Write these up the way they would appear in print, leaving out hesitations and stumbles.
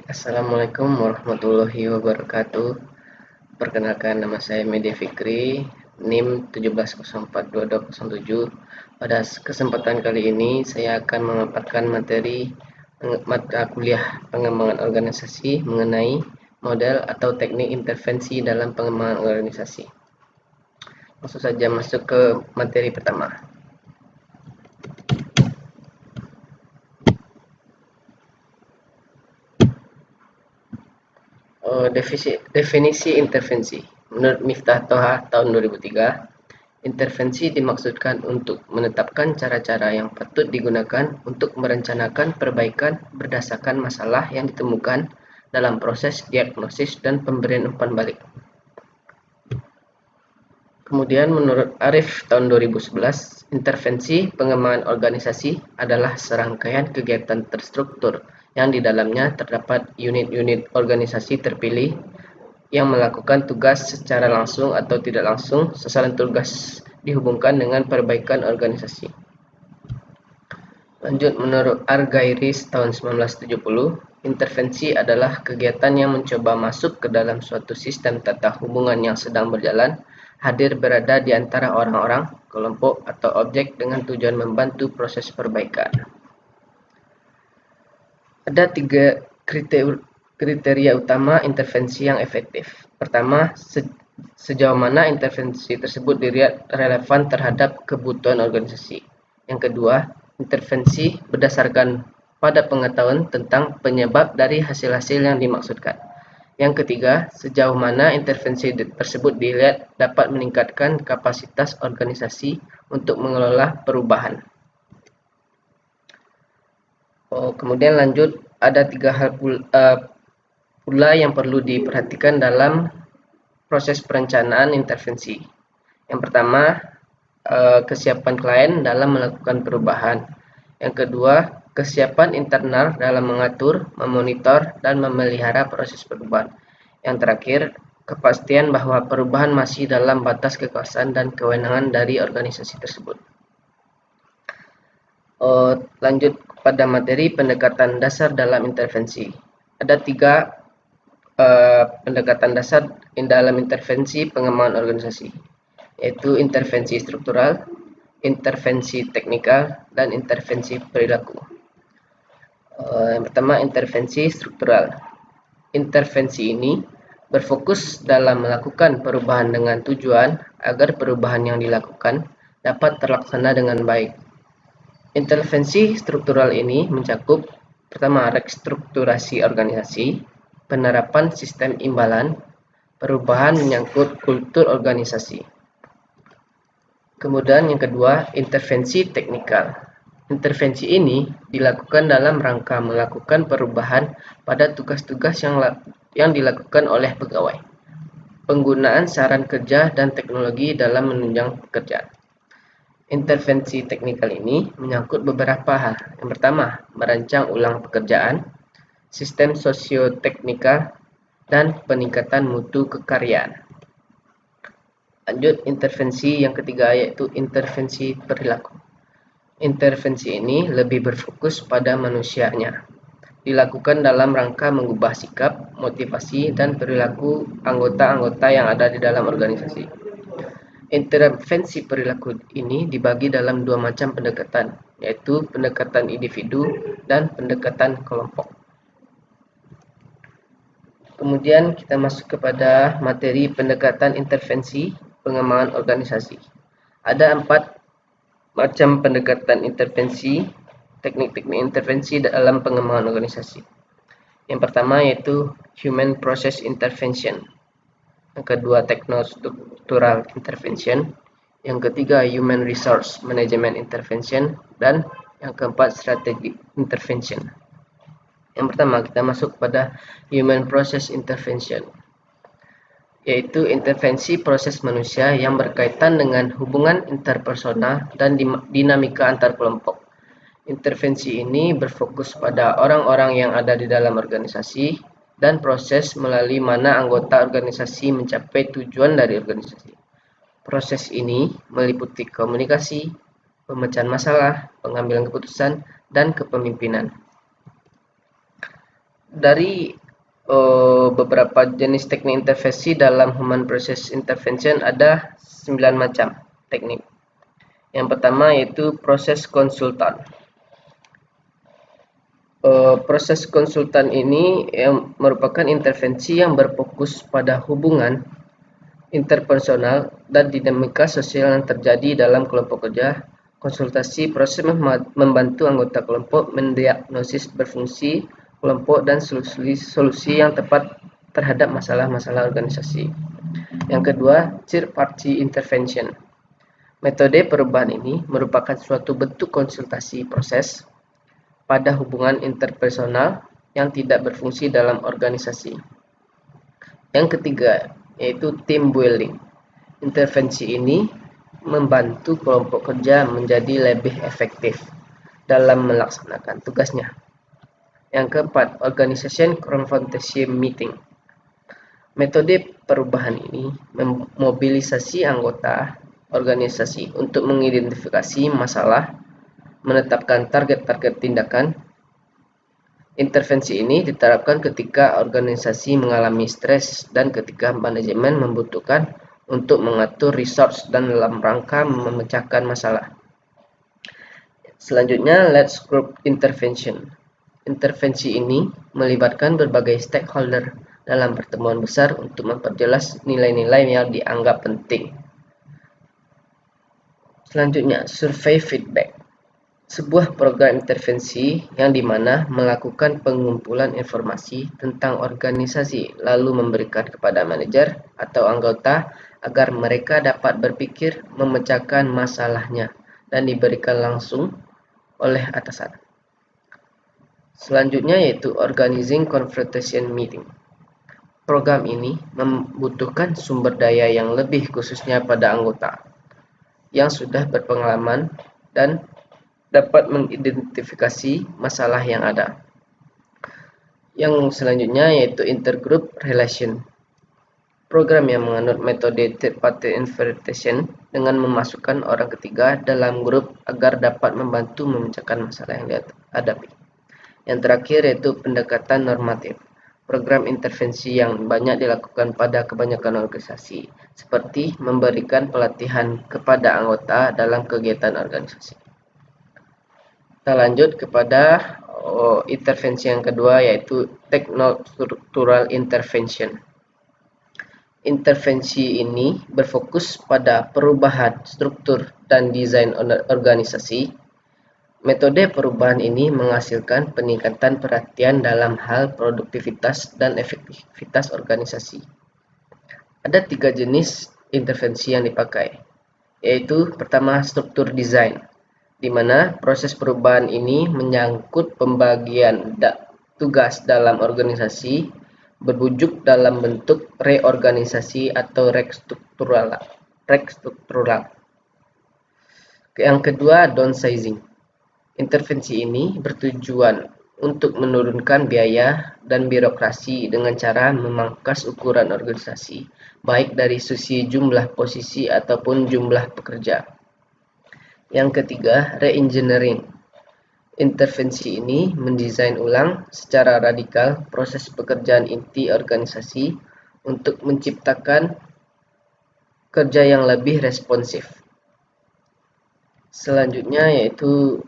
Assalamualaikum warahmatullahi wabarakatuh. Perkenalkan, nama saya Medi Fikri, NIM 17042207. Pada kesempatan kali ini saya akan memaparkan materi mata kuliah pengembangan organisasi mengenai model atau teknik intervensi dalam pengembangan organisasi. Langsung saja masuk ke materi pertama. Definisi intervensi. Menurut Miftah Toha tahun 2003, intervensi dimaksudkan untuk menetapkan cara-cara yang patut digunakan untuk merencanakan perbaikan berdasarkan masalah yang ditemukan dalam proses diagnosis dan pemberian umpan balik. Kemudian menurut Arif tahun 2011, intervensi pengembangan organisasi adalah serangkaian kegiatan terstruktur yang di dalamnya terdapat unit-unit organisasi terpilih yang melakukan tugas secara langsung atau tidak langsung. Sasaran tugas dihubungkan dengan perbaikan organisasi. Lanjut, menurut Argyris tahun 1970, intervensi adalah kegiatan yang mencoba masuk ke dalam suatu sistem tata hubungan yang sedang berjalan, hadir berada di antara orang-orang, kelompok, atau objek dengan tujuan membantu proses perbaikan. Ada 3 kriteria utama intervensi yang efektif. Pertama, sejauh mana intervensi tersebut dilihat relevan terhadap kebutuhan organisasi. Yang kedua, intervensi berdasarkan pada pengetahuan tentang penyebab dari hasil-hasil yang dimaksudkan. Yang ketiga, sejauh mana intervensi tersebut dilihat dapat meningkatkan kapasitas organisasi untuk mengelola perubahan. Kemudian lanjut, ada 3 hal pula yang perlu diperhatikan dalam proses perencanaan intervensi. Yang pertama, kesiapan klien dalam melakukan perubahan. Yang kedua, kesiapan internal dalam mengatur, memonitor, dan memelihara proses perubahan. Yang terakhir, kepastian bahwa perubahan masih dalam batas kekuasaan dan kewenangan dari organisasi tersebut. Lanjut pada materi pendekatan dasar dalam intervensi. Ada 3 pendekatan dasar dalam intervensi pengembangan organisasi, yaitu intervensi struktural, intervensi teknikal, dan intervensi perilaku. Yang pertama, intervensi struktural. Intervensi ini berfokus dalam melakukan perubahan dengan tujuan agar perubahan yang dilakukan dapat terlaksana dengan baik. Intervensi struktural ini mencakup pertama, restrukturasi organisasi, penerapan sistem imbalan, perubahan menyangkut kultur organisasi. Kemudian yang kedua, intervensi teknikal. Intervensi ini dilakukan dalam rangka melakukan perubahan pada tugas-tugas yang dilakukan oleh pegawai, penggunaan saran kerja dan teknologi dalam menunjang pekerjaan. Intervensi teknikal ini menyangkut beberapa hal. Yang pertama, merancang ulang pekerjaan, sistem sosioteknikal, dan peningkatan mutu kekaryaan. Lanjut, intervensi yang ketiga, yaitu intervensi perilaku. Intervensi ini lebih berfokus pada manusianya, dilakukan dalam rangka mengubah sikap, motivasi, dan perilaku anggota-anggota yang ada di dalam organisasi. Intervensi perilaku ini dibagi dalam 2 macam pendekatan, yaitu pendekatan individu dan pendekatan kelompok. Kemudian kita masuk kepada materi pendekatan intervensi pengembangan organisasi. Ada 4 macam pendekatan intervensi, teknik-teknik intervensi dalam pengembangan organisasi. Yang pertama yaitu Human Process Intervention. Yang kedua, Techno-Structural Intervention. Yang ketiga, Human Resource Management Intervention. Dan yang keempat, Strategic Intervention. Yang pertama, kita masuk pada Human Process Intervention, yaitu intervensi proses manusia yang berkaitan dengan hubungan interpersonal dan dinamika antar kelompok. Intervensi ini berfokus pada orang-orang yang ada di dalam organisasi dan proses melalui mana anggota organisasi mencapai tujuan dari organisasi. Proses ini meliputi komunikasi, pemecahan masalah, pengambilan keputusan, dan kepemimpinan. Dari beberapa jenis teknik intervensi dalam human process intervention ada 9 macam teknik. Yang pertama yaitu proses konsultan. Proses konsultan ini yang merupakan intervensi yang berfokus pada hubungan interpersonal dan dinamika sosial yang terjadi dalam kelompok kerja. Konsultasi proses membantu anggota kelompok mendiagnosis berfungsi kelompok dan solusi yang tepat terhadap masalah-masalah organisasi. Yang kedua, third party intervention. Metode perubahan ini merupakan suatu bentuk konsultasi proses pada hubungan interpersonal yang tidak berfungsi dalam organisasi. Yang ketiga, yaitu team building. Intervensi ini membantu kelompok kerja menjadi lebih efektif dalam melaksanakan tugasnya. Yang keempat, organization confrontation meeting. Metode perubahan ini memobilisasi anggota organisasi untuk mengidentifikasi masalah, menetapkan target-target tindakan. Intervensi ini diterapkan ketika organisasi mengalami stres dan ketika manajemen membutuhkan untuk mengatur resource dan dalam rangka memecahkan masalah. Selanjutnya, let's group intervention. Intervensi ini melibatkan berbagai stakeholder dalam pertemuan besar untuk memperjelas nilai-nilai yang dianggap penting. Selanjutnya, survey feedback. Sebuah program intervensi yang dimana melakukan pengumpulan informasi tentang organisasi lalu memberikan kepada manajer atau anggota agar mereka dapat berpikir memecahkan masalahnya dan diberikan langsung oleh atasan. Selanjutnya yaitu organizing confrontation meeting. Program ini membutuhkan sumber daya yang lebih khususnya pada anggota yang sudah berpengalaman dan dapat mengidentifikasi masalah yang ada. Yang selanjutnya yaitu intergroup relation. Program yang menganut metode third party intervention dengan memasukkan orang ketiga dalam grup agar dapat membantu memecahkan masalah yang dihadapi. Yang terakhir yaitu pendekatan normatif. Program intervensi yang banyak dilakukan pada kebanyakan organisasi, seperti memberikan pelatihan kepada anggota dalam kegiatan organisasi. Kita lanjut kepada intervensi yang kedua yaitu techno-structural intervention. Intervensi ini berfokus pada perubahan struktur dan desain organisasi. Metode perubahan ini menghasilkan peningkatan perhatian dalam hal produktivitas dan efektivitas organisasi. Ada 3 jenis intervensi yang dipakai, yaitu pertama struktur desain, di mana proses perubahan ini menyangkut pembagian tugas dalam organisasi berwujud dalam bentuk reorganisasi atau restruktural. Yang kedua, downsizing. Intervensi ini bertujuan untuk menurunkan biaya dan birokrasi dengan cara memangkas ukuran organisasi, baik dari sisi jumlah posisi ataupun jumlah pekerja. Yang ketiga, re-engineering. Intervensi ini mendesain ulang secara radikal proses pekerjaan inti organisasi untuk menciptakan kerja yang lebih responsif. Selanjutnya yaitu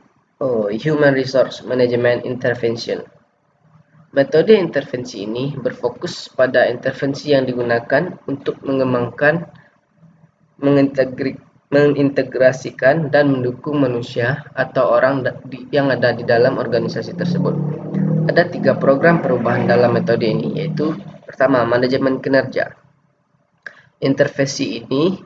Human Resource Management Intervention. Metode intervensi ini berfokus pada intervensi yang digunakan untuk mengembangkan, mengintegrasikan dan mendukung manusia atau orang yang ada di dalam organisasi tersebut. Ada 3 program perubahan dalam metode ini, yaitu pertama, manajemen kinerja. Intervensi ini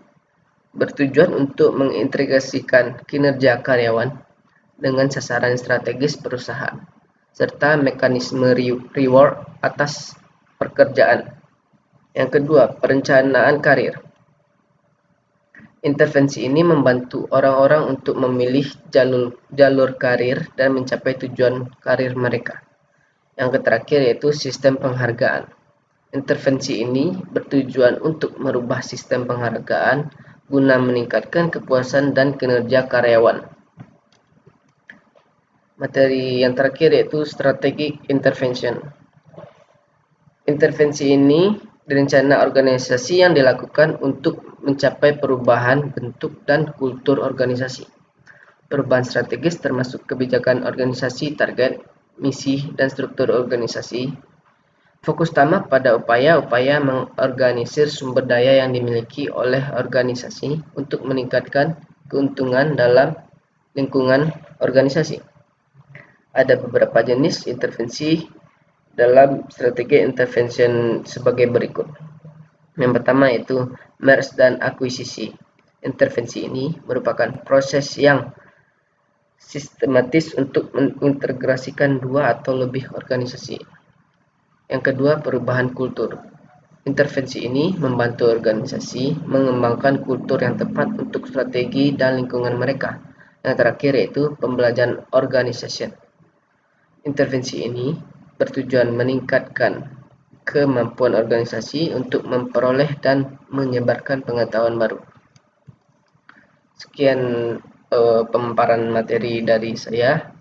bertujuan untuk mengintegrasikan kinerja karyawan dengan sasaran strategis perusahaan, serta mekanisme reward atas pekerjaan. Yang kedua, perencanaan karir. Intervensi ini membantu orang-orang untuk memilih jalur karir dan mencapai tujuan karir mereka. Yang terakhir yaitu sistem penghargaan. Intervensi ini bertujuan untuk merubah sistem penghargaan guna meningkatkan kepuasan dan kinerja karyawan. Materi yang terakhir yaitu strategic intervention. Intervensi ini rencana organisasi yang dilakukan untuk mencapai perubahan bentuk dan kultur organisasi. Perubahan strategis termasuk kebijakan organisasi, target, misi, dan struktur organisasi. Fokus utama pada upaya-upaya mengorganisir sumber daya yang dimiliki oleh organisasi untuk meningkatkan keuntungan dalam lingkungan organisasi. Ada beberapa jenis intervensi dalam strategi intervention sebagai berikut. Yang pertama yaitu merge dan akuisisi. Intervensi ini merupakan proses yang sistematis untuk mengintegrasikan dua atau lebih organisasi. Yang kedua, perubahan kultur. Intervensi ini membantu organisasi mengembangkan kultur yang tepat untuk strategi dan lingkungan mereka. Yang terakhir yaitu pembelajaran organisasi. Intervensi ini bertujuan meningkatkan kemampuan organisasi untuk memperoleh dan menyebarkan pengetahuan baru. Sekian pemaparan materi dari saya.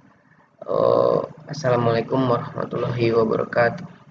Assalamualaikum warahmatullahi wabarakatuh.